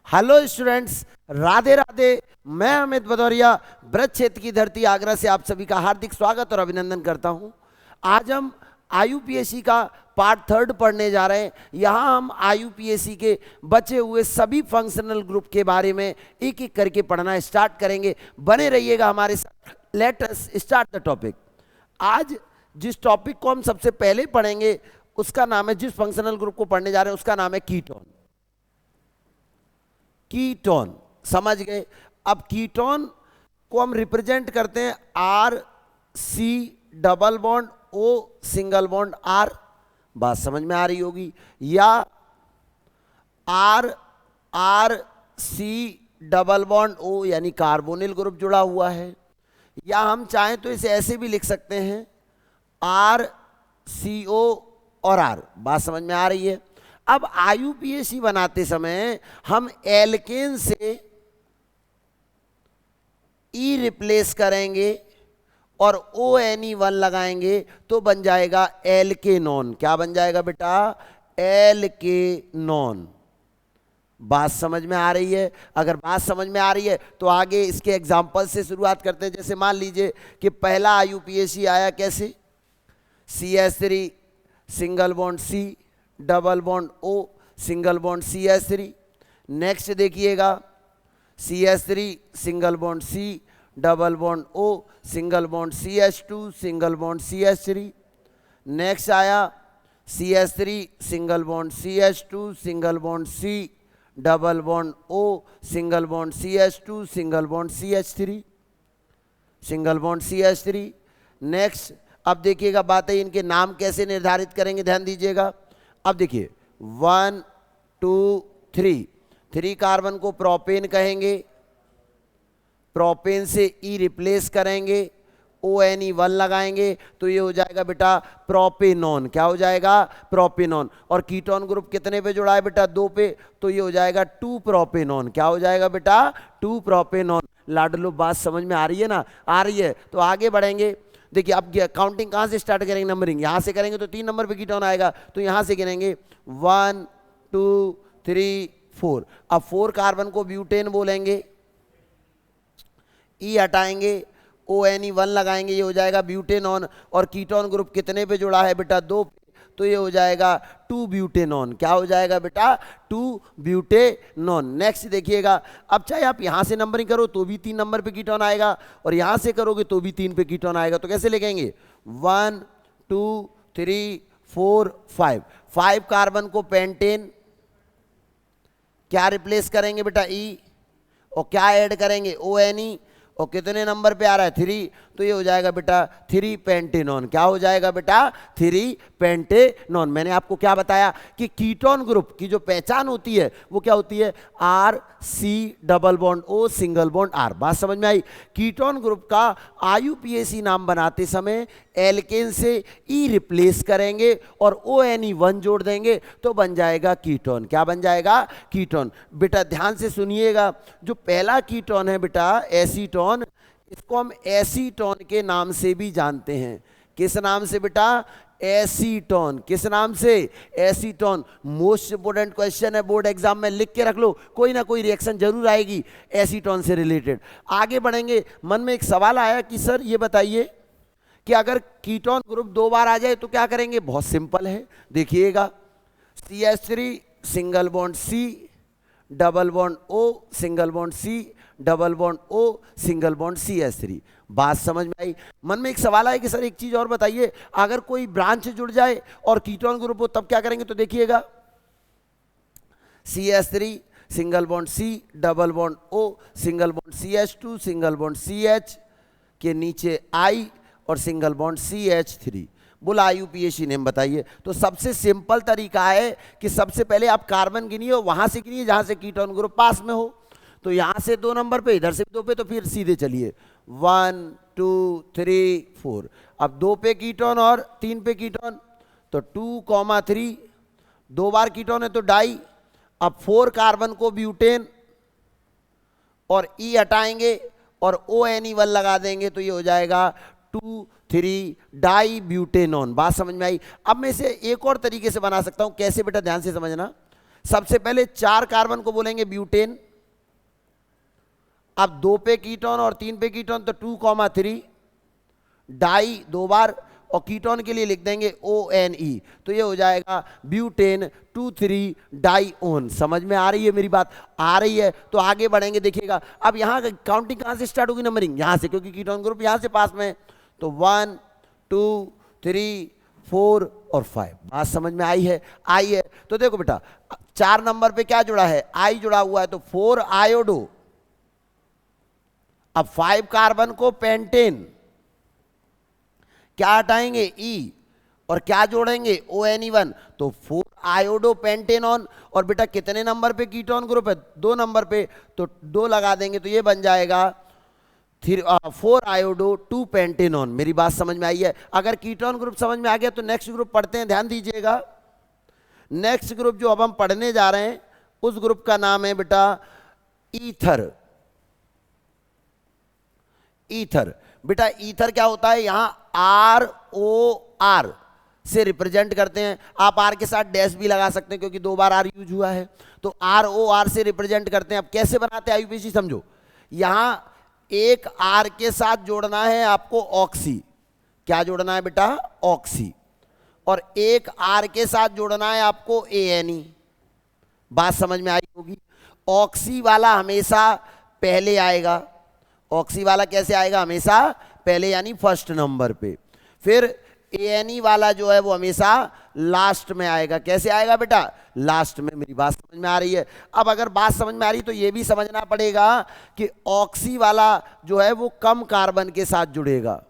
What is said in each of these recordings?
Hello students, Radhe Radhe. मैं अमित भदौरिया, ब्रज क्षेत्र की धरती आगरा से आप सभी का हार्दिक स्वागत और अभिनंदन करता हूं। आज हम आईयूपीएससी का पार्ट 3 पढ़ने जा रहे हैं। यहां हम आईयूपीएससी के बचे हुए सभी फंक्शनल ग्रुप के बारे में एक एक करके पढ़ना स्टार्ट करेंगे। बने रहिएगा हमारे साथ। Let us start the topic. आज जिस टॉपिक को हम सबसे पहले पढ़ेंगे उसका नाम है, जिस फंक्शनल ग्रुप को पढ़ने जा रहे हैं उसका नाम है कीटोन। कीटोन समझ गए। अब कीटोन को हम रिप्रेजेंट करते हैं R C double bond O single bond R. बात समझ में आ रही होगी। या R R C double bond O यानी कार्बोनिल ग्रुप जुड़ा हुआ है। या हम चाहें तो इसे ऐसे भी लिख सकते हैं आर सी ओ और आर। बात समझ में आ रही है। अब आईयूपीएसी बनाते समय हम एल्केन से ई रिप्लेस करेंगे और ONE1 लगाएंगे तो बन जाएगा एल्केनॉन। क्या बन जाएगा बेटा? एल्केनॉन। बात समझ में आ रही है? अगर बात समझ में आ रही है तो आगे इसके एग्जाम्पल से शुरुआत करते हैं। जैसे मान लीजिए कि पहला आईयूपीएसी आया कैसे, CH3 single bond C double bond O single bond CH3। Next देखिएगा CH3 single bond C double bond O single bond CH2 single bond CH3। Next आया CH3 single bond CH2 single bond C double bond O single bond CH2 single bond CH3 single bond CH3। Next अब देखिएगा बातें, इनके नाम कैसे निर्धारित करेंगे, ध्यान दीजिएगा। अब देखिए 1 2 3, 3 कार्बन को प्रोपेन कहेंगे। प्रोपेन से ई रिप्लेस करेंगे, ONE1 लगाएंगे तो ये हो जाएगा बेटा प्रोपेनॉन। क्या हो जाएगा? प्रोपेनॉन। और कीटोन ग्रुप कितने पे जुड़ा है बेटा? 2 पे, तो ये हो जाएगा 2 प्रोपेनॉन। क्या हो जाएगा बेटा? 2 प्रोपेनॉन। लाडलो बात समझ में आ रही है ना? आ रही है तो आगे बढ़ेंगे। देखिए अब काउंटिंग कहाँ से स्टार्ट करेंगे? नंबरिंग यहाँ से करेंगे तो 3 नंबर पे कीटोन आएगा, तो यहाँ से गिनेंगे 1 2 3 4। अब 4 कार्बन को ब्यूटेन बोलेंगे, ई हटाएंगे, ONE1 लगाएंगे, ये हो जाएगा ब्यूटेनॉन। और कीटोन ग्रुप कितने पे जुड़ा है बेटा? 2 पे, तो ये हो जाएगा 2 ब्यूटेनॉन। क्या हो जाएगा बेटा? 2 ब्यूटेनॉन। नेक्स्ट देखिएगा, अब चाहे आप यहां से नंबरिंग करो तो भी 3 नंबर पे कीटोन आएगा और यहां से करोगे तो भी 3 पे कीटोन आएगा। तो कैसे लिखेंगे? 1 2 3 4 5। 5 कार्बन को पेंटेन, क्या रिप्लेस करेंगे बेटा? ई, और क्या ऐड करेंगे? ONE। और कितने नंबर पे आ रहा है? 3, तो ये हो जाएगा बेटा 3 पेंटेनॉन। क्या हो जाएगा बेटा? 3 पेंटेनॉन। मैंने आपको क्या बताया कि कीटोन ग्रुप की जो पहचान होती है वो क्या होती है? R C double bond O single bond R. बात समझ में आई? कीटोन ग्रुप का आईयूपीएसी नाम बनाते समय एल्केन से ई रिप्लेस करेंगे और ONE1 जोड़ देंगे तो बन जाएगा कीटोन। क्या बन जाएगा? कीटोन। बेटा ध्यान से सुनिएगा, जो पहला कीटोन है बेटा एसीटोन, इसको हम एसीटोन के नाम से भी जानते हैं। किस नाम से बेटा? एसीटोन। किस नाम से? एसीटोन। मोस्ट इंपोर्टेंट क्वेश्चन है, बोर्ड एग्जाम में लिख के रख लो, कोई ना कोई रिएक्शन जरूर आएगी एसीटोन से रिलेटेड। आगे बढ़ेंगे। मन में एक सवाल आया कि सर ये बताइए कि अगर कीटोन ग्रुप 2 बार आ जाए तो क्या करेंगे? बहुत सिंपल है, देखिएगा CH3 single bond C double bond O single bond C double bond O single bond CH3। बात समझ में आई? मन में एक सवाल आया कि सर एक चीज और बताइए, अगर कोई ब्रांच जुड़ जाए और कीटोन ग्रुप हो तब क्या करेंगे? तो देखिएगा CH3 single bond C double bond O single bond CH2 single bond CH के नीचे I और सिंगल बॉन्ड CH3। बोला आईयूपीएसी नेम बताइए। तो सबसे सिंपल तरीका है कि सबसे पहले आप कार्बन गिनिए और वहां से गिनिए जहां से कीटोन ग्रुप पास में हो। तो यहां से 2 नंबर पे, इधर से 2 पे, तो फिर सीधे चलिए 1 2 3 4। अब 2 पे कीटोन और 3 पे कीटोन, तो 2 3, 2 बार कीटोन है तो डाई। अब 4 कार्बन को ब्यूटेन और ई हटाएंगे और ONE1 लगा देंगे तो ये हो जाएगा 2 3 डाई ब्यूटेनॉन। बात समझ में आई? अब मैं इसे एक और तरीके से बना सकता हूं। कैसे बेटा? ध्यान से समझना सबसे पहले 4 कार्बन को बोलेंगे ब्यूटेन। अब 2 पे कीटोन और 3 पे कीटोन तो 2,3 डाई 2 बार, और कीटोन के लिए लिख देंगे ONE, तो ये हो जाएगा ब्यूटेन 2,3 डाईओन। समझ में आ रही है मेरी बात? आ रही है तो आगे बढ़ेंगे। देखिएगा अब यहाँ काउंटिंग कहाँ से स्टार्ट होगी? नंबरिंग यहाँ से, क्योंकि कीटोन ग्रुप यहाँ से पास में है। तो 1 2 3 4 और 5। बात समझ में आई है? आई है। तो देखो बेटा 4 नंबर पे क्या जुड़ा है? आई जुड़ा हुआ है, तो 4 आयोडो। अब 5 कार्बन को पेंटेन, क्या हटाएंगे? ई, और क्या जोड़ेंगे? ONE1, तो 4 आयोडो पेंटेनॉन। और बेटा कितने नंबर पे कीटोन ग्रुप है? 2 नंबर पे, तो 2 लगा देंगे, तो ये बन जाएगा 4 आयोडो 2 पेंटेनॉन। मेरी बात समझ में आई है? अगर कीटोन ग्रुप समझ में आ गया तो नेक्स्ट ग्रुप पढ़ते हैं, ध्यान दीजिएगा। नेक्स्ट ग्रुप जो अब हम पढ़ने जा रहे हैं उस ग्रुप का नाम है बेटा ईथर। ईथर बेटा, ईथर क्या होता है? यहां ROR से रिप्रेजेंट करते हैं। आप R के साथ डैश भी लगा सकते हैं क्योंकि 2 बार R यूज हुआ है, तो ROR से रिप्रेजेंट करते हैं। अब कैसे बनाते हैं आयुपीसी समझो। यहां एक R के साथ जोड़ना है आपको ऑक्सी। क्या जोड़ना है बेटा? ऑक्सी। और एक R के साथ जोड़ना है आपको ANE। बात समझ में आई होगी? ऑक्सी वाला हमेशा पहले आएगा। ऑक्सी वाला कैसे आएगा? हमेशा पहले, यानी फर्स्ट नंबर पे। फिर ANE वाला जो है वो हमेशा लास्ट में आएगा। कैसे आएगा बेटा? लास्ट में। मेरी बात समझ में आ रही है? अब अगर बात समझ में आ रही तो ये भी समझना पड़ेगा कि ऑक्सी वाला जो है वो कम कार्बन के साथ जुड़ेगा।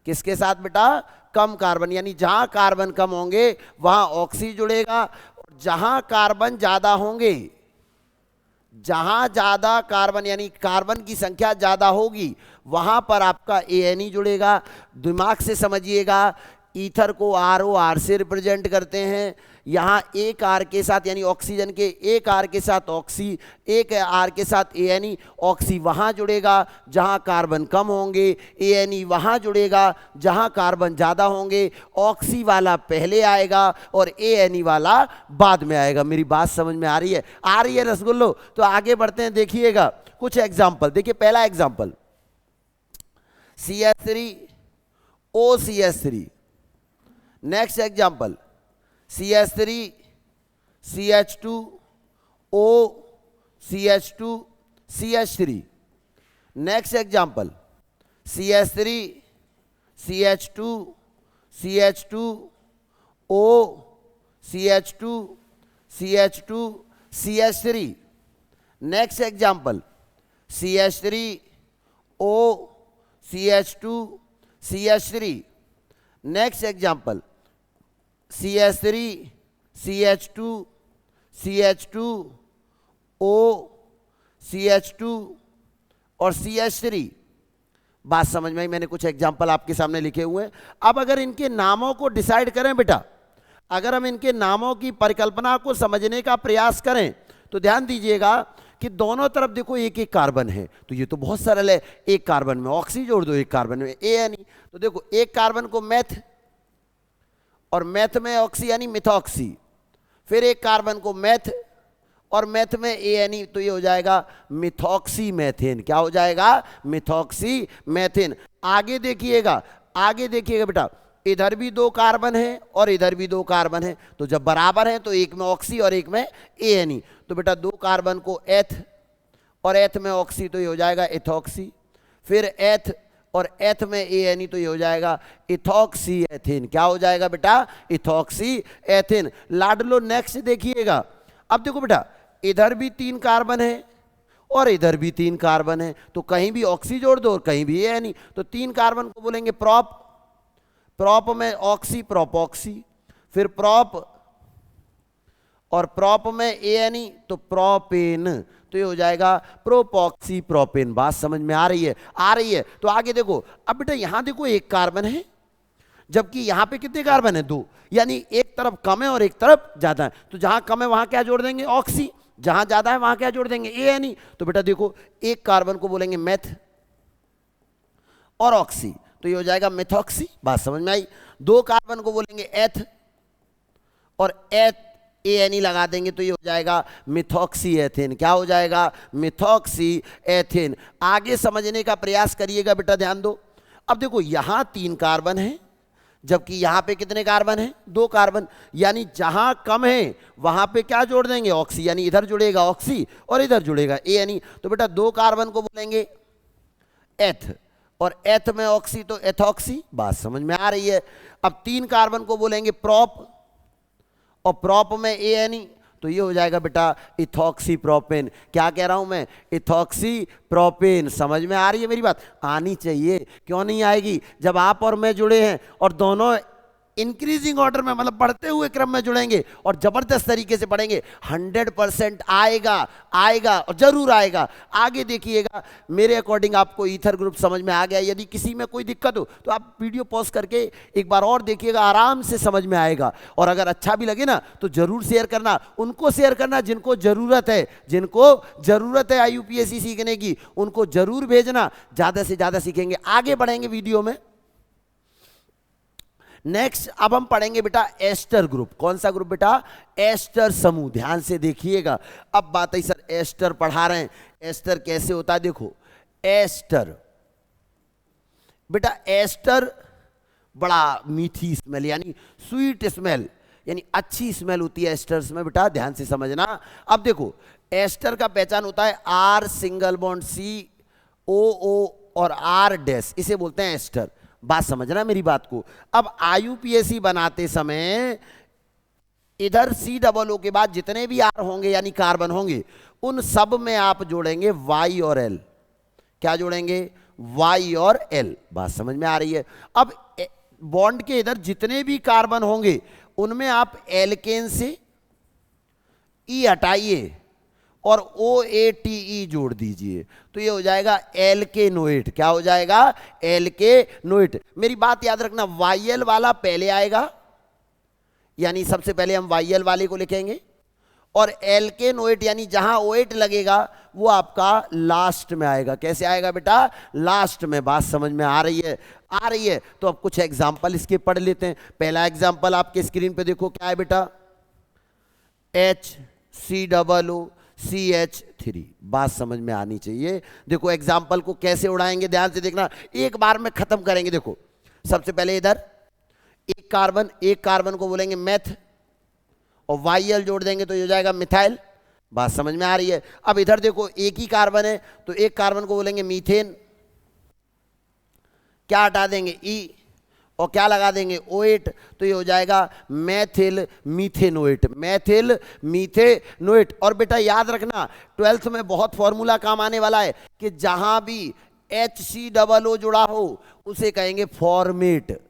किसके साथ बेटा? कम कार्बन, यानी जहां कार्बन कम होंगे वहां ऑक्सी जुड़ेगा, और जहां कार्बन ज्यादा होंगे, जहां ज्यादा कार्बन यानी कार्बन की संख्या ज्यादा होगी वहां पर आपका ANE जुड़ेगा। दिमाग से समझिएगा, ईथर को ROR से रिप्रेजेंट करते हैं। यहाँ एक R के साथ यानी ऑक्सीजन के एक R के साथ ऑक्सी, एक R के साथ ANE। ऑक्सी वहाँ जुड़ेगा जहाँ कार्बन कम होंगे, ANE वहाँ जुड़ेगा जहाँ कार्बन ज़्यादा होंगे। ऑक्सी वाला पहले आएगा और ANE वाला बाद में आएगा। मेरी बात समझ में आ रही है? आ रही है रसगुल्लो? तो आगे बढ़ते हैं, देखिएगा कुछ एग्जाम्पल। देखिए पहला example CH3 OCH3। Next example CH3 CH2 O CH2 CH3। Next example CH3 CH2 CH2 O CH2 CH2 CH3। Next example CH3 O CH2 CH3। Next example CH3 CH2 CH2 O CH2 और CH3। बात समझ में आई? मैंने कुछ example आपके सामने लिखे हुए हैं। अब अगर इनके नामों को डिसाइड करें बेटा, अगर हम इनके नामों की परिकल्पना को समझने का प्रयास करें तो ध्यान दीजिएगा कि दोनों तरफ देखो एक एक कार्बन है, तो ये तो बहुत सरल है। एक कार्बन में ऑक्सी जोड़ दो, एक कार्बन में ANE। तो देखो एक कार्बन को मेथ, और मेथ में ऑक्सी यानी मिथॉक्सी। फिर एक कार्बन को मेथ और मेथ में ANE, तो ये हो जाएगा मिथॉक्सी मेथेन। क्या हो जाएगा? Methoxy methane. आगे देखिएगा, आगे देखिएगा बेटा, इधर भी 2 कार्बन है और इधर भी 2 कार्बन है, तो जब बराबर है तो एक में ऑक्सी और एक में ANE। तो बेटा 2 कार्बन को एथ और एथ में ऑक्सी, तो ये हो जाएगा इथॉक्सी। फिर एथ और एथ में ANE, तो ये हो जाएगा इथॉक्सी एथिन। क्या हो जाएगा बेटा? Ethoxy ethyne. लाडलो नेक्स्ट देखिएगा। अब देखो बेटा इधर भी 3 कार्बन है और इधर भी 3 कार्बन है, तो कहीं भी ऑक्सी जोड़ दो और कहीं भी ANE। तो 3 कार्बन को बोलेंगे प्रॉप, प्रॉप में ऑक्सी प्रोपॉक्सी। फिर प्रॉप और प्रॉप में ANE, तो प्रोपेन, तो ये हो जाएगा प्रोपॉक्सी प्रोपेन। बात समझ में आ रही है? आ रही है। तो आगे देखो, अब बेटा यहां देखो एक कार्बन है, जबकि यहां पे कितने कार्बन है? 2, यानी एक तरफ कम है और एक तरफ ज्यादा है। तो जहां कम है वहां क्या जोड़ देंगे? ऑक्सी। जहां ज्यादा है वहां क्या जोड़ देंगे? ANE। तो बेटा देखो एक कार्बन को बोलेंगे मेथ और ऑक्सी, तो ये हो जाएगा मिथॉक्सी। बात समझ में आई? 2 कार्बन को बोलेंगे एथ और एथ ANE लगा देंगे तो ये हो जाएगा मिथॉक्सी एथेन। क्या हो जाएगा? Methoxy ethane. आगे समझने का प्रयास करिएगा बेटा, ध्यान दो। अब देखो यहां 3 कार्बन है, जबकि यहां पे कितने कार्बन हैं? 2 कार्बन। यानी जहां कम है वहां पे क्या जोड़ देंगे? ऑक्सी। यानी इधर जुड़ेगा ऑक्सी और इधर जुड़ेगा ANE। तो बेटा 2 कार्बन को बोलेंगे एथ, और एथ में ऑक्सी तो एथॉक्सी। बात समझ में आ रही है? अब 3 कार्बन को बोलेंगे प्रोप, और प्रोप में ANE, तो ये हो जाएगा बेटा इथॉक्सी प्रोपेन। क्या कह रहा हूं मैं? Ethoxy propane. समझ में आ रही है मेरी बात? आनी चाहिए। क्यों नहीं आएगी? जब आप और मैं जुड़े हैं और दोनों इंक्रीजिंग ऑर्डर में, मतलब बढ़ते हुए क्रम में जुड़ेंगे और जबरदस्त तरीके से पढ़ेंगे, 100% आएगा, आएगा और जरूर आएगा। आगे देखिएगा, मेरे अकॉर्डिंग आपको ईथर ग्रुप समझ में आ गया। यदि किसी में कोई दिक्कत हो तो आप वीडियो पॉज करके एक बार और देखिएगा, आराम से समझ में आएगा। और अगर अच्छा भी लगे ना तो जरूर शेयर करना, उनको शेयर करना जिनको जरूरत है, जिनको जरूरत है IUPAC सीखने की, उनको जरूर भेजना। ज्यादा से ज्यादा सीखेंगे, आगे बढ़ेंगे वीडियो में। नेक्स्ट अब हम पढ़ेंगे बेटा एस्टर ग्रुप। कौन सा ग्रुप बेटा? एस्टर समूह। ध्यान से देखिएगा। अब बात है सर एस्टर पढ़ा रहे हैं, एस्टर कैसे होता है? देखो एस्टर बेटा, एस्टर बड़ा मीठी स्मेल यानी स्वीट स्मेल, यानी अच्छी स्मेल होती है एस्टर्स में बेटा, ध्यान से समझना। अब देखो एस्टर का पहचान होता है R सिंगल बॉन्ड COO और R डैश, इसे बोलते हैं एस्टर। बात समझना मेरी बात को। अब IUPAC बनाते समय इधर COO के बाद जितने भी R होंगे यानी कार्बन होंगे, उन सब में आप जोड़ेंगे Y और L। क्या जोड़ेंगे? Y और L। बात समझ में आ रही है? अब बॉन्ड के इधर जितने भी कार्बन होंगे उनमें आप एल्केन से E हटाइए और OATE जोड़ दीजिए, तो ये हो जाएगा एल्केनोएट। क्या हो जाएगा? एल्केनोएट। मेरी बात याद रखना, YL वाला पहले आएगा, यानी सबसे पहले हम YL वाले को लिखेंगे, और एल्केनोएट यानी जहां OH लगेगा वो आपका लास्ट में आएगा। कैसे आएगा बेटा? लास्ट में। बात समझ में आ रही है? आ रही है। तो अब कुछ एग्जाम्पल इसके पढ़ लेते हैं। पहला एग्जाम्पल आपके स्क्रीन पे देखो, क्या है बेटा? HCOOCH3। बात समझ में आनी चाहिए। देखो एग्जाम्पल को कैसे उड़ाएंगे, ध्यान से देखना, एक बार में खत्म करेंगे। देखो सबसे पहले इधर एक कार्बन को बोलेंगे मेथ, और YL जोड़ देंगे तो ये हो जाएगा मिथाइल। बात समझ में आ रही है? अब इधर देखो एक ही कार्बन है, तो एक कार्बन को बोलेंगे मीथेन। क्या हटा देंगे? E, और क्या लगा देंगे? OH, तो ये हो जाएगा मैथिल मीथेनोएट। मैथिल मीथेनोएट। और बेटा याद रखना, 12th में बहुत फॉर्मूला काम आने वाला है कि जहां भी HCOO जुड़ा हो उसे कहेंगे फॉर्मेट।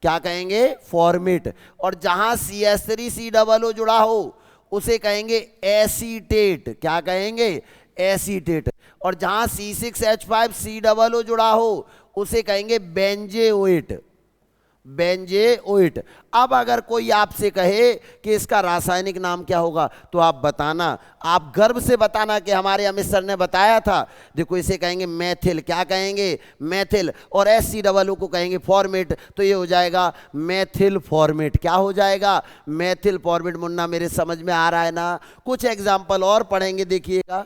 क्या कहेंगे? फॉर्मेट। और जहां CH3COO जुड़ा हो उसे कहेंगे एसीटेट। क्या कहेंगे? एसीटेट। और जहां C6H5COO जुड़ा हो उसे कहेंगे बेंजेओएट। बेंजेओएट। अब अगर कोई आपसे कहे कि इसका रासायनिक नाम क्या होगा, तो आप बताना, आप गर्व से बताना कि हमारे अमित सर ने बताया था। देखो इसे कहेंगे मैथिल। क्या कहेंगे? मैथिल। और HCOO को कहेंगे फॉर्मेट, तो ये हो जाएगा मैथिल फॉर्मेट। क्या हो जाएगा? मैथिल फॉर्मेट। मुन्ना मेरे समझ में आ रहा है ना? कुछ एग्जाम्पल और पढ़ेंगे, देखिएगा।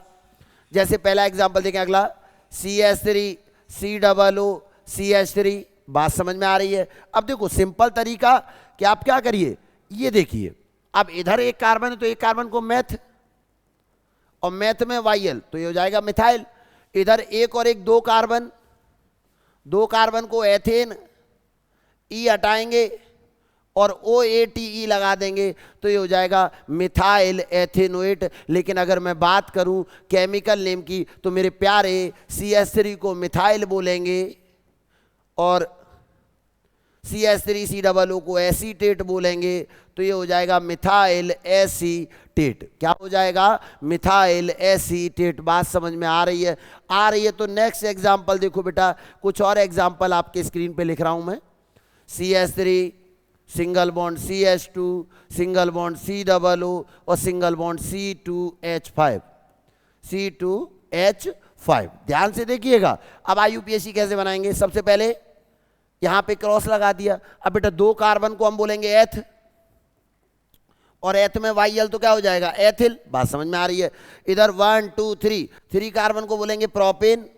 जैसे पहला एग्जाम्पल देखें, अगला CH3COO CH3। बात समझ में आ रही है? अब देखो सिंपल तरीका कि आप क्या करिए, ये देखिए, अब इधर एक कार्बन है तो एक कार्बन को मेथ, और मेथ में YL, तो ये हो जाएगा मिथाइल। इधर एक और एक दो कार्बन को एथेन, E हटाएंगे और OATE लगा देंगे, तो ये हो जाएगा मिथाइल एथेनोएट। लेकिन अगर मैं बात करूं केमिकल नेम की, तो मेरे प्यारे CH3 को मिथाइल बोलेंगे और CH3COO को एसीटेट बोलेंगे, तो ये हो जाएगा मिथाइल एसीटेट। क्या हो जाएगा? Methyl acetate. बात समझ में आ रही है? आ रही है। तो नेक्स्ट एग्जाम्पल देखो बेटा, कुछ और एग्जाम्पल आपके स्क्रीन पे लिख रहा हूं मैं। CH3 single bond CH2 single bond COO और सिंगल बॉन्ड C2H5। ध्यान से देखिएगा। अब IUPAC कैसे बनाएंगे? सबसे पहले यहां पे क्रॉस लगा दिया। अब बेटा दो कार्बन को हम बोलेंगे एथ, और एथ में YL तो क्या हो जाएगा, एथिल। बात समझ में आ रही है। इधर 1 2 3, 3 कार्बन को बोलेंगे प्रोपेन।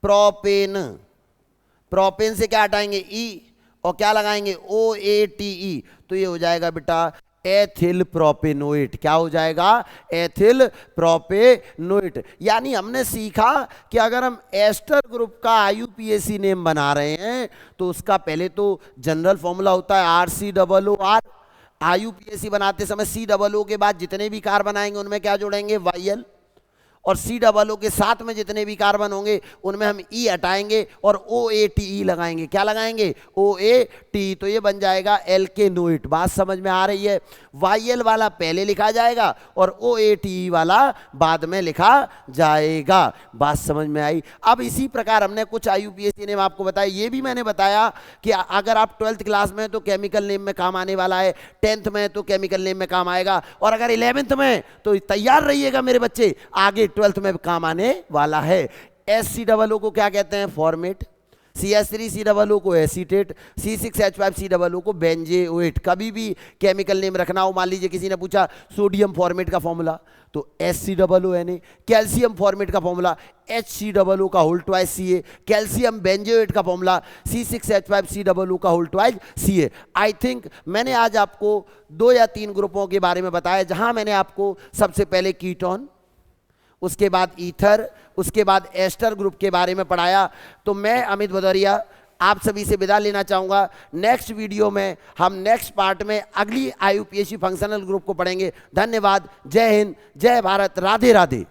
प्रोपेन, प्रोपेन से क्या हटाएंगे, ई, और क्या लगाएंगे, OATE, तो ये हो जाएगा बेटा एथिल प्रोपेनोएट। क्या हो जाएगा, एथिल प्रोपेनोएट। यानी हमने सीखा कि अगर हम एस्टर ग्रुप का IUPAC नेम बना रहे हैं तो उसका पहले तो जनरल फॉर्मूला होता है RCOOR। IUPAC बनाते समय COO के बाद जितने भी कार्बन आएंगे उनमें क्या जोड़ेंगे, YL, और COO के साथ में जितने भी कार्बन होंगे उनमें हम E हटाएंगे और OATE लगाएंगे। क्या लगाएंगे, OATE, तो ये बन जाएगा एल्केनोइट। बात समझ में आ रही है। YL वाला पहले लिखा जाएगा और OATE वाला बाद में लिखा जाएगा। बात समझ में आई। अब इसी प्रकार हमने कुछ IUPAC नेम आपको बताया। ये भी मैंने बताया कि अगर आप 12th क्लास में तो केमिकल नेम में काम आने वाला है, 10th में तो केमिकल नेम में काम आएगा, और अगर 11th में तो तैयार रहिएगा मेरे बच्चे, आगे 12th में काम आने वाला है। SCOO को क्या कहते हैं, फॉर्मेट। CH3COO को एसीटेट। C6H5COO को बेंजेओएट। कभी भी केमिकल नेम रखना हो, मान लीजिए किसी ने पूछा सोडियम फॉर्मेट का फॉर्मूला, तो SCOONA। कैल्शियम फॉर्मेट का फॉर्मूला HCOO का whole twice Ca। Calcium benzoate का फॉर्मूला C6H5COO का whole twice Ca। I think मैंने आज आपको 2 या 3 ग्रुपों के बारे में बताया, जहां मैंने आपको सबसे पहले कीटोन, उसके बाद ईथर, उसके बाद एस्टर ग्रुप के बारे में पढ़ाया। तो मैं अमित भदौरिया आप सभी से विदा लेना चाहूँगा। नेक्स्ट वीडियो में हम नेक्स्ट पार्ट में अगली IUPAC फंक्शनल ग्रुप को पढ़ेंगे। धन्यवाद। जय हिंद, जय भारत, राधे राधे।